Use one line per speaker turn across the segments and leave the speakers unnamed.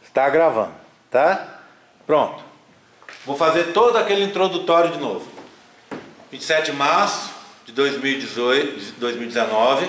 Está gravando, tá? Pronto. Vou fazer todo aquele introdutório de novo. 27 de março de 2019,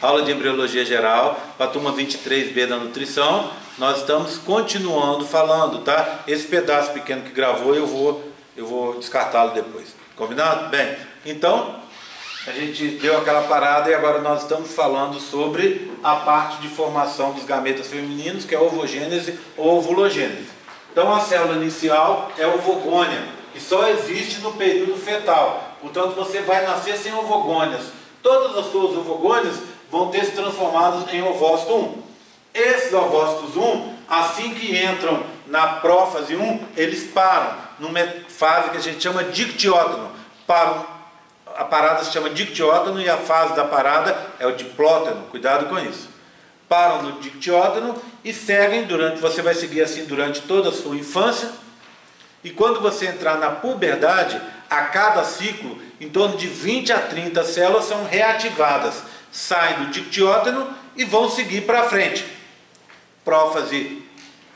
aula de embriologia geral, para a turma 23B da nutrição. Nós estamos continuando falando, tá? Esse pedaço pequeno que gravou eu vou descartá-lo depois. Combinado? Bem, então a gente deu aquela parada e agora nós estamos falando sobre a parte de formação dos gametas femininos, que é a ovogênese ou ovulogênese. Então a célula inicial é a ovogônia, que só existe no período fetal. Portanto, você vai nascer sem ovogônias. Todas as suas ovogônias vão ter se transformado em ovócito 1. Esses ovócitos 1, assim que entram na prófase 1, eles param numa fase que a gente chama dictiótono. A parada se chama dictiótono e a fase da parada é o diplótono. Cuidado com isso. Param no dictiótono e seguem você vai seguir assim durante toda a sua infância. E quando você entrar na puberdade, a cada ciclo, em torno de 20 a 30 células são reativadas. Saem do dictiótono e vão seguir para frente. Prófase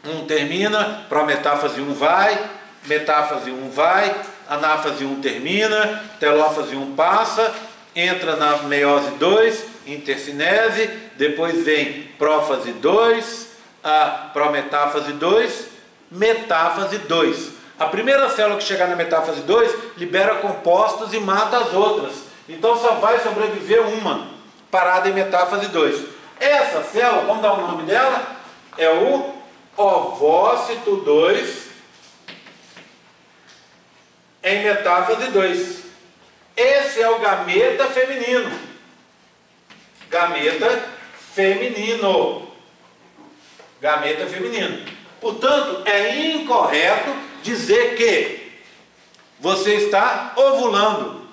1 termina, prometáfase 1 vai, metáfase 1 vai, anáfase 1 termina, telófase 1 passa, entra na meiose 2, intercinese, depois vem prófase 2, a prometáfase 2, metáfase 2. A primeira célula que chegar na metáfase 2 libera compostos e mata as outras. Então só vai sobreviver uma, parada em metáfase 2. Essa célula, vamos dar o nome dela? É o ovócito 2 em metáfase 2. Esse é o gameta feminino. Gameta feminino. Gameta feminino. Portanto, é incorreto dizer que você está ovulando.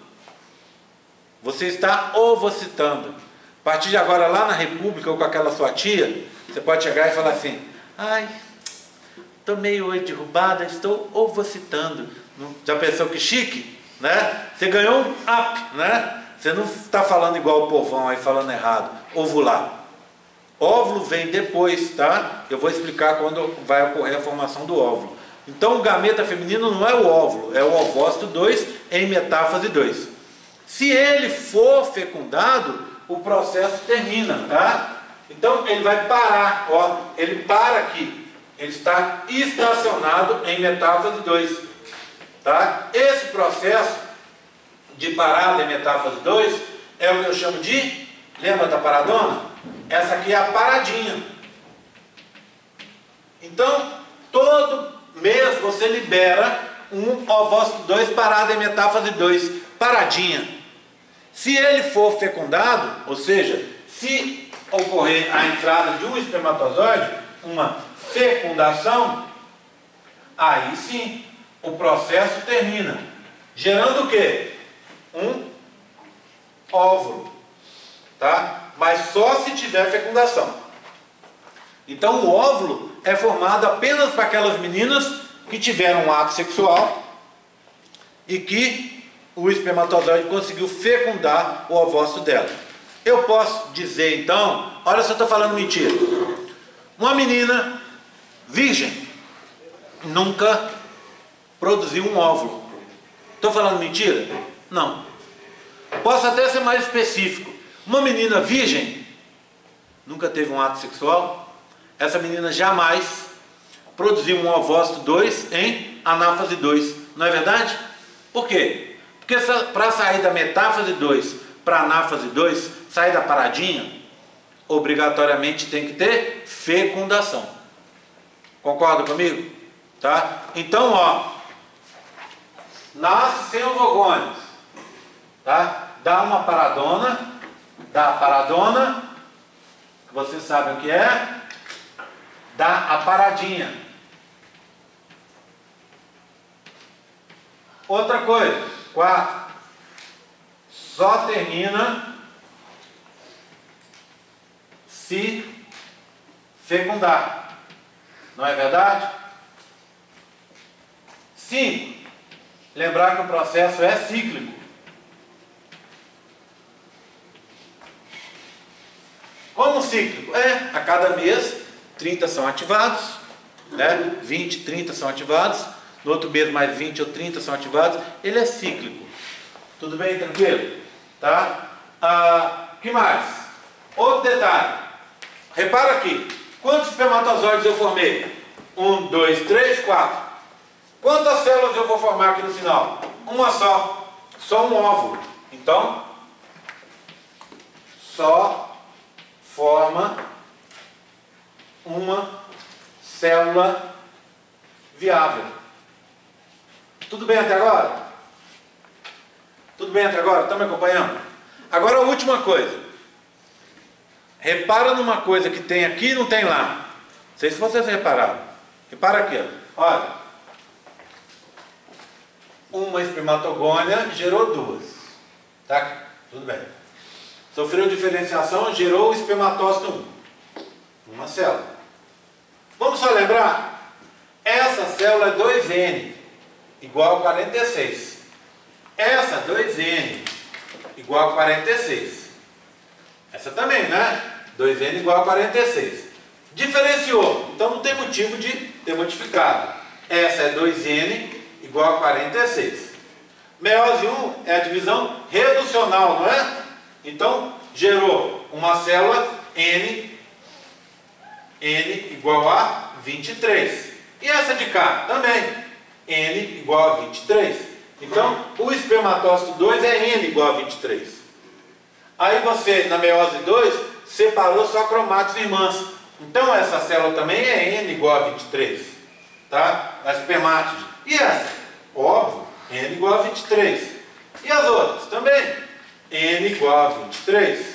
Você está ovocitando. A partir de agora, lá na República ou com aquela sua tia, você pode chegar e falar assim: ai, estou meio hoje derrubada, estou ovocitando. Já pensou que chique? Né? Você ganhou um up, né? Você não está falando igual o povão aí, falando errado. Ovular. Óvulo vem depois, tá? Eu vou explicar quando vai ocorrer a formação do óvulo. Então o gameta feminino não é o óvulo, é o ovócito 2 em metáfase 2. Se ele for fecundado, o processo termina, tá? Então ele vai parar, ó, ele para aqui. Ele está estacionado em metáfase 2. Tá? Esse processo de parada em metáfase 2 é o que eu chamo de, lembra da paradona? Essa aqui é a paradinha. Então, todo mês você libera um ovócito 2 parado em metáfase 2, paradinha. Se ele for fecundado, ou seja, se ocorrer a entrada de um espermatozoide, uma fecundação, aí sim, o processo termina, gerando o quê? Um óvulo, tá? Mas só se tiver fecundação. Então o óvulo é formado apenas para aquelas meninas que tiveram um ato sexual e que o espermatozoide conseguiu fecundar o ovócito dela. Eu posso dizer então, olha se eu estou falando mentira, uma menina virgem nunca produziu um óvulo. Estou falando mentira? Não. Posso até ser mais específico. Uma menina virgem nunca teve um ato sexual. Essa menina jamais produziu um ovócito 2 em anáfase 2. Não é verdade? Por quê? Porque para sair da metáfase 2 para anáfase 2, sair da paradinha, obrigatoriamente tem que ter fecundação. Concorda comigo? Tá? Então, ó, nasce sem ovogônios, tá? Dá uma paradona, dá a paradona, você sabe o que é, dá a paradinha. Outra coisa, 4, só termina se fecundar, não é verdade? 5, lembrar que o processo é cíclico. Como cíclico? A cada mês 30 são ativados, né? 20, 30 são ativados, no outro mês mais 20 ou 30 são ativados, ele é cíclico. Tudo bem, tranquilo? Tá? Que mais? Outro detalhe, repara aqui, quantos espermatozoides eu formei? 1, 2, 3, 4. Quantas células eu vou formar aqui no final? Uma só um óvulo. Então, só forma uma célula viável. Tudo bem até agora? Tudo bem até agora? Estão me acompanhando? Agora a última coisa. Repara numa coisa que tem aqui e não tem lá. Não sei se vocês repararam. Repara aqui, ó. Olha. Uma espermatogônia gerou duas. Tá? Tudo bem. Sofreu diferenciação, gerou o espermatócito 1. Uma célula. Vamos só lembrar? Essa célula é 2N igual a 46. Essa 2N igual a 46. Essa também, né? 2N igual a 46. Diferenciou. Então não tem motivo de ter modificado. Essa é 2N igual a 46. Meiose 1 é a divisão reducional, não é? Então gerou uma célula N igual a 23. E essa de cá também. N igual a 23. Então, o espermatócito 2 é N igual a 23. Aí você, na meiose 2, separou só cromátidos irmãs. Então, essa célula também é N igual a 23. Tá? A espermátide. E essa? Óbvio, N igual a 23. E as outras? Também. N igual a 23.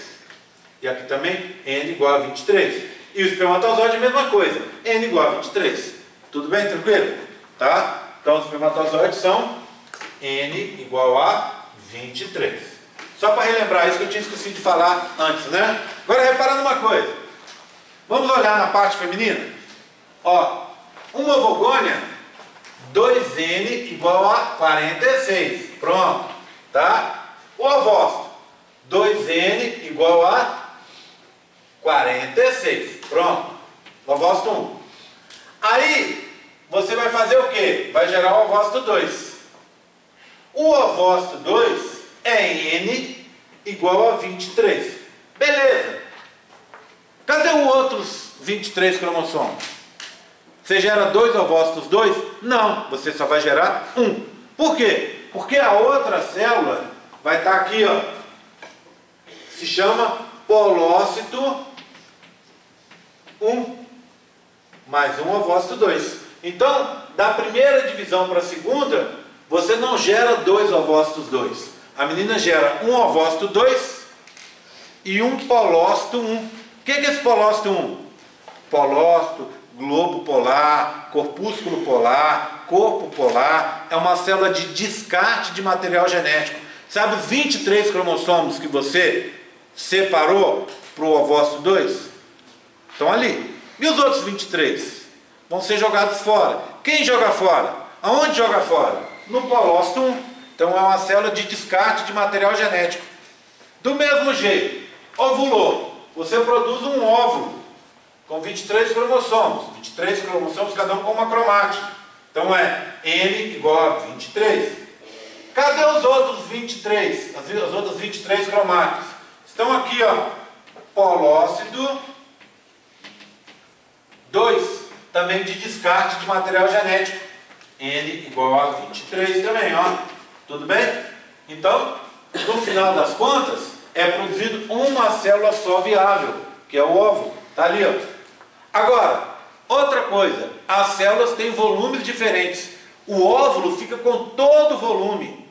E aqui também, N igual a 23. E o espermatozoide, a mesma coisa. N igual a 23. Tudo bem? Tranquilo? Tá? Então, os espermatozoides são N igual a 23. Só para relembrar isso que eu tinha esquecido de falar antes, né? Agora repara numa coisa. Vamos olhar na parte feminina? Ó, uma ovogônia, 2N igual a 46. Pronto, tá? O ovócito, 2N igual a 46. Pronto, ovócito 1. Aí, você vai fazer o quê? Vai gerar o ovócito 2. O ovócito 2 é N igual a 23. Beleza. Cadê os outros 23 cromossomos? Você gera 2 ovócitos 2? Não, você só vai gerar 1. Por quê? Porque a outra célula vai estar aqui, ó. Se chama polócito 1 mais um ovócito 2. Então, da primeira divisão para a segunda, você não gera 2 ovócitos 2. A menina gera um ovócito 2 e um polócito 1. O que é esse polócito 1? Polócito, globo polar, corpúsculo polar, corpo polar. É uma célula de descarte de material genético. Sabe os 23 cromossomos que você separou para o ovócito 2? Estão ali. E os outros 23? Vão ser jogados fora. Quem joga fora? Aonde joga fora? No polócito 1. Então é uma célula de descarte de material genético. Do mesmo jeito, ovulou. Você produz um óvulo com 23 cromossomos. 23 cromossomos, cada um com uma cromátide. Então é N igual a 23. Cadê os outros 23? As outras 23 cromátides? Estão aqui, ó. Polócito 2. Também de descarte de material genético. N igual a 23 também, ó. Tudo bem? Então, no final das contas, é produzido uma célula só viável, que é o óvulo. Tá ali, ó. Agora, outra coisa. As células têm volumes diferentes. O óvulo fica com todo o volume.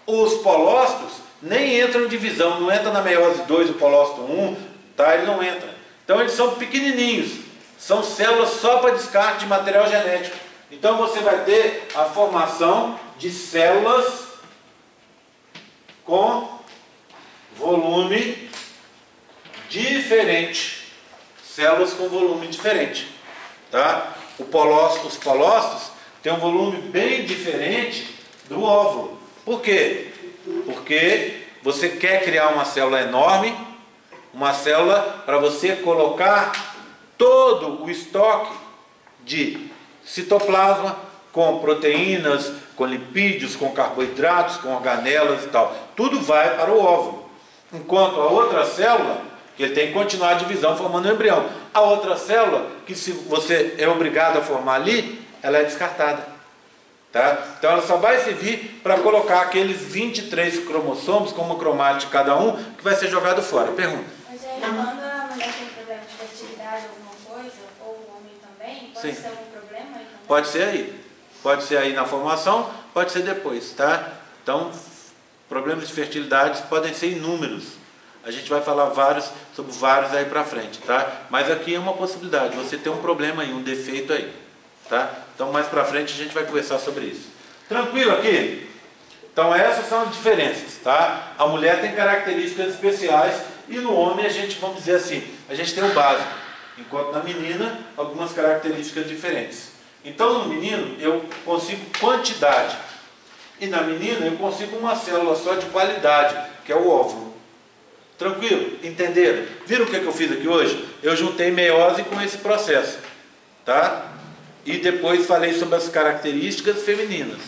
Os polócitos nem entram em divisão. Não entra na meiose 2 o polócito 1, tá? Ele não entra. Então, eles são pequenininhos. São células só para descarte de material genético. Então você vai ter a formação de células com volume diferente. Células com volume diferente. Tá? Os polócitos têm um volume bem diferente do óvulo. Por quê? Porque você quer criar uma célula enorme, uma célula para você colocar todo o estoque de citoplasma, com proteínas, com lipídios, com carboidratos, com organelas e tal. Tudo vai para o óvulo. Enquanto a outra célula, que ele tem que continuar a divisão formando um embrião. A outra célula, que se você é obrigado a formar ali, ela é descartada. Tá? Então ela só vai servir para colocar aqueles 23 cromossomos, com uma cromátide de cada um, que vai ser jogado fora. Pergunta.
Mas aí, quando a mulher tem problema de fertilidade, alguma coisa, ou o homem também, pode ser algum problema aí também?
Pode ser aí. Pode ser aí na formação, pode ser depois, tá? Então, problemas de fertilidade podem ser inúmeros. A gente vai falar sobre vários aí pra frente, tá? Mas aqui é uma possibilidade, você tem um problema aí, um defeito aí, tá? Então, mais pra frente a gente vai conversar sobre isso. Tranquilo aqui? Então, essas são as diferenças, tá? A mulher tem características especiais e no homem a gente, vamos dizer assim, a gente tem o básico, enquanto na menina, algumas características diferentes. Então, no menino, eu consigo quantidade. E na menina, eu consigo uma célula só de qualidade, que é o óvulo. Tranquilo? Entenderam? Viram o que eu fiz aqui hoje? Eu juntei meiose com esse processo. Tá? E depois falei sobre as características femininas.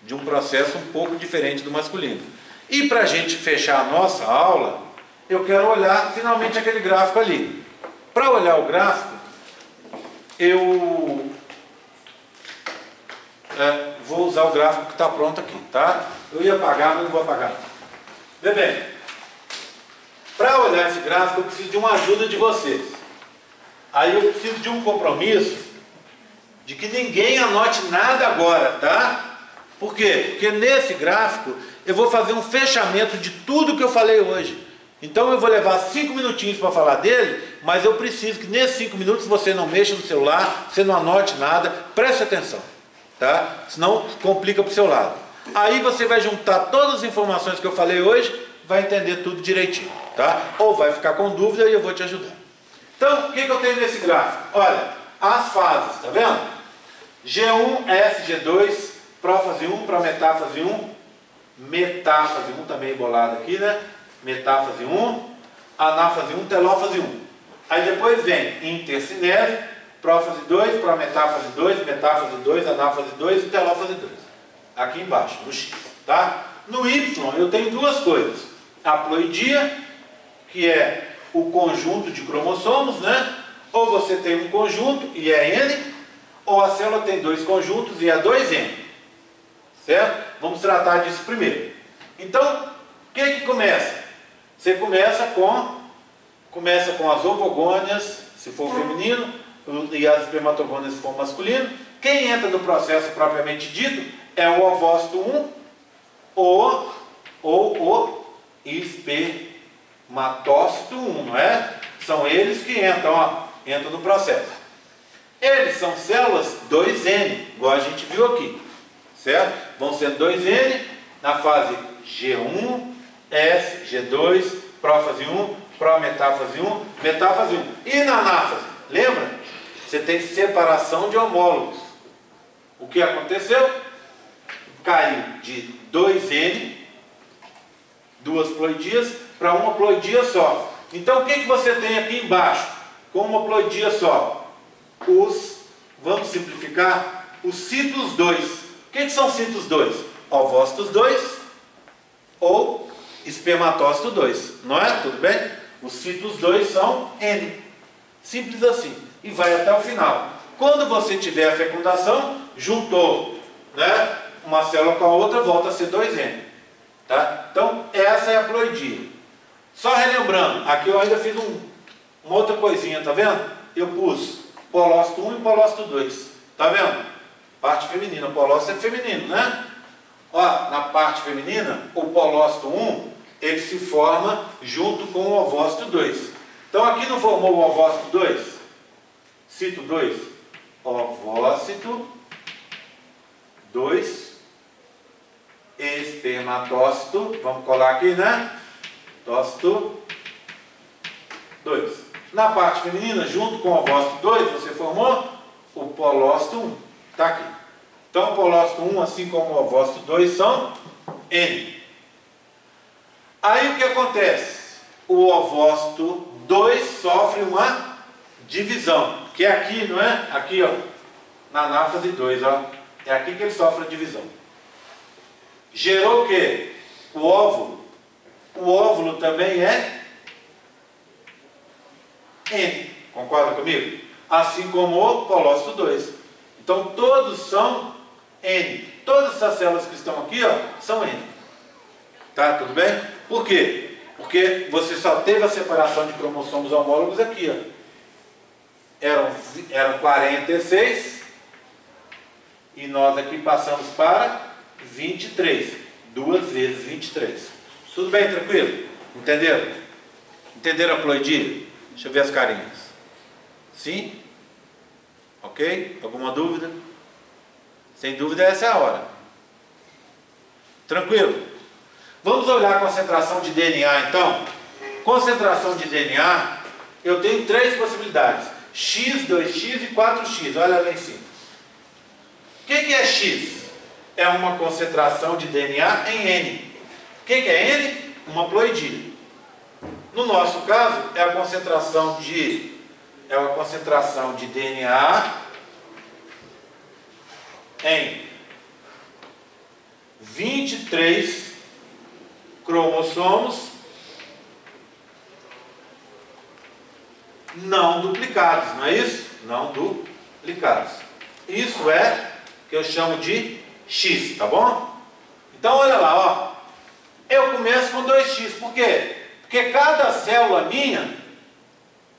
De um processo um pouco diferente do masculino. E para a gente fechar a nossa aula, eu quero olhar finalmente aquele gráfico ali. Para olhar o gráfico, eu... vou usar o gráfico que está pronto aqui, tá? Eu ia apagar, mas não vou apagar. Vê bem, para olhar esse gráfico eu preciso de uma ajuda de vocês. Aí eu preciso de um compromisso de que ninguém anote nada agora, tá? Por quê? Porque nesse gráfico eu vou fazer um fechamento de tudo que eu falei hoje. Então eu vou levar 5 minutinhos para falar dele, mas eu preciso que nesses 5 minutos você não mexa no celular, você não anote nada, preste atenção. Tá? Senão complica para o seu lado. Aí você vai juntar todas as informações que eu falei hoje, vai entender tudo direitinho, tá? Ou vai ficar com dúvida e eu vou te ajudar. Então, o que eu tenho nesse gráfico? Olha, as fases, tá vendo? G1, S, G2, prófase 1, prometáfase 1, metáfase 1 também bolado aqui, né? Metáfase 1, anáfase 1, telófase 1. Aí depois vem intercinese, prófase 2, prometáfase 2, metáfase 2, anáfase 2 e telófase 2. Aqui embaixo, no X, tá? No Y eu tenho duas coisas. A ploidia, que é o conjunto de cromossomos, né? Ou você tem um conjunto e é N, ou a célula tem dois conjuntos e é 2N. Certo? Vamos tratar disso primeiro. Então, o que começa? Você começa com as ovogônias, se for feminino, e as espermatogônias se for masculino. Quem entra no processo propriamente dito é o ovócito 1 ou o espermatócito 1, não é? São eles que entram no processo. Eles são células 2N, igual a gente viu aqui, certo? Vão ser 2N na fase G1, S, G2, prófase 1, prometáfase 1, metáfase 1. E na anáfase, lembra? Você tem separação de homólogos. O que aconteceu? Caiu de 2N, duas ploidias, para uma ploidia só. Então o que você tem aqui embaixo? Com uma ploidia só. Vamos simplificar, os citos 2. O que são citos 2? Ovócitos 2 ou espermatócito 2. Não é? Tudo bem? Os citos 2 são N. Simples assim. E vai até o final. Quando você tiver a fecundação, juntou, né, uma célula com a outra, volta a ser 2N. Tá? Então, essa é a ploidia. Só relembrando, aqui eu ainda fiz uma outra coisinha, tá vendo? Eu pus polócito 1 e polócito 2. Tá vendo? Parte feminina. O polócito é feminino, né? Ó, na parte feminina, o polócito 1, ele se forma junto com o ovócito 2. Então, aqui não formou o ovócito 2? Cito 2, ovócito 2, espermatócito, vamos colar aqui, né? Tócito 2. Na parte feminina, junto com o ovócito 2, você formou o polócito 1. Está aqui. Então, o polócito 1, assim como o ovócito 2, são N. Aí o que acontece? O ovócito 2 sofre uma divisão, que é aqui, não é? Aqui, ó, na anáfase 2, ó. É aqui que ele sofre a divisão. Gerou o quê? O óvulo. O óvulo também é N. Concorda comigo? Assim como o colócito 2. Então todos são N. Todas essas células que estão aqui, ó, são N. Tá? Tudo bem? Por quê? Porque você só teve a separação de cromossomos homólogos aqui, ó. Eram 46 e nós aqui passamos para 23. 2 vezes 23. Tudo bem, tranquilo? Entenderam? Entenderam a ploidia? Deixa eu ver as carinhas. Sim? Ok? Alguma dúvida? Sem dúvida, essa é a hora. Tranquilo? Vamos olhar a concentração de DNA, então. Concentração de DNA, eu tenho 3 possibilidades. X, 2x e 4x. Olha lá em cima. O que é X? É uma concentração de DNA em N. O que é N? Uma ploidia. No nosso caso, é a concentração de DNA em 23 cromossomos não duplicados, não é isso? Não duplicados. Isso é que eu chamo de X, tá bom? Então olha lá, ó. Eu começo com 2x, por quê? Porque cada célula minha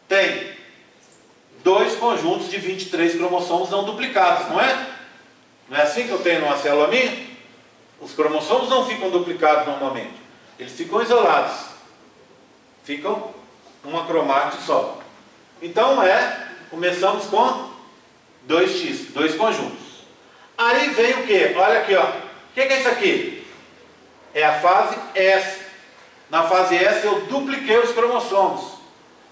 tem 2 conjuntos de 23 cromossomos não duplicados, não é? Não é assim que eu tenho numa célula minha? Os cromossomos não ficam duplicados normalmente. Eles ficam isolados. Ficam uma cromátide só. Então começamos com 2x, 2 conjuntos. Aí vem o que? Olha aqui, ó. O que é isso aqui? É a fase S. Na fase S eu dupliquei os cromossomos.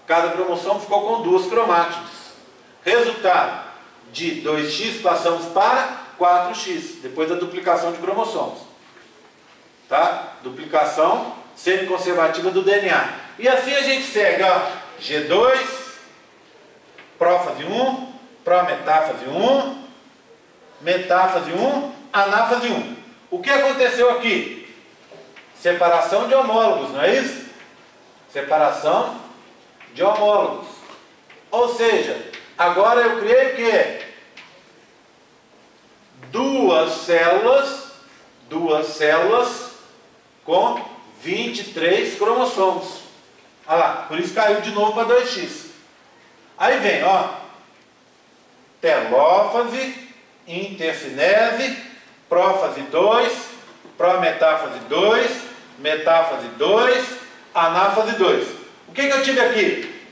Cada cromossomo ficou com 2 cromátides. Resultado, de 2x passamos para 4x, depois da duplicação de cromossomos. Tá? Duplicação semiconservativa do DNA. E assim a gente segue, ó. G2, prófase 1, prometáfase 1, metáfase 1, anáfase 1. O que aconteceu aqui? Separação de homólogos, não é isso? Separação de homólogos. Ou seja, agora eu criei o quê? Duas células com 23 cromossomos. Olha lá, por isso caiu de novo para 2x. Aí vem, ó, telófase, intercinese, prófase 2, prometáfase 2, metáfase 2, anáfase 2. O que eu tive aqui?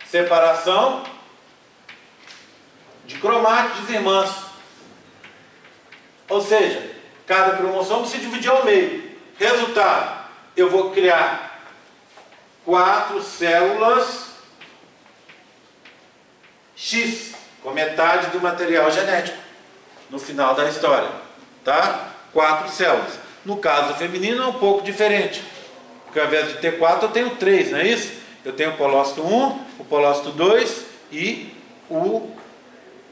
Separação de cromátides irmãs. Ou seja, cada cromossomo se dividiu ao meio. Resultado, eu vou criar 4 células X, com metade do material genético, no final da história. Tá? 4 células. No caso feminino é um pouco diferente. Porque ao invés de ter 4, eu tenho 3, não é isso? Eu tenho o polócito 1, o polócito 2 e o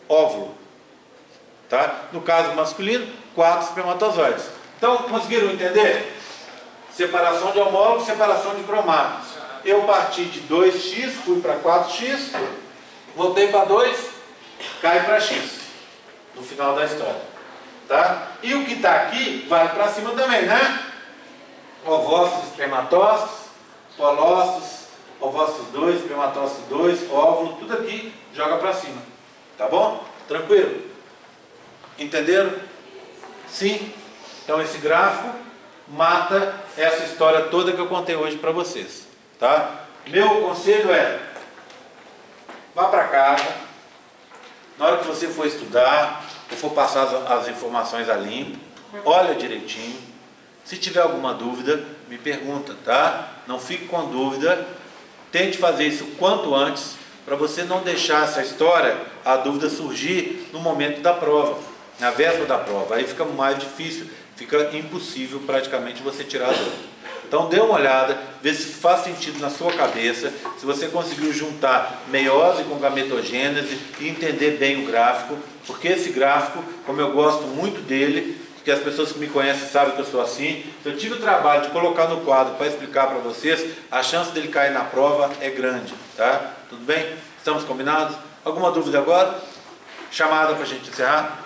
óvulo. Tá? No caso masculino, 4 espermatozoides. Então, conseguiram entender? Separação de homólogos, separação de cromátidos. Eu parti de 2x, fui para 4x, voltei para 2, cai para x, no final da história. Tá? E o que está aqui, vai para cima também, né? Ovócitos, espermatócitos, polócitos, ovócitos 2, espermatócitos 2, óvulo, tudo aqui joga para cima. Tá bom? Tranquilo? Entenderam? Sim? Então esse gráfico mata essa história toda que eu contei hoje para vocês. Tá? Meu conselho é: vá para casa, na hora que você for estudar, ou for passar as informações a limpo, olha direitinho. Se tiver alguma dúvida, me pergunta, tá? Não fique com dúvida. Tente fazer isso quanto antes, para você não deixar essa história, a dúvida surgir no momento da prova, na véspera da prova. Aí fica mais difícil, fica impossível praticamente você tirar a dúvida. Então dê uma olhada, vê se faz sentido na sua cabeça, se você conseguiu juntar meiose com gametogênese e entender bem o gráfico, porque esse gráfico, como eu gosto muito dele, que as pessoas que me conhecem sabem que eu sou assim, se eu tive o trabalho de colocar no quadro para explicar para vocês, a chance dele cair na prova é grande, tá? Tudo bem? Estamos combinados? Alguma dúvida agora? Chamada para a gente encerrar?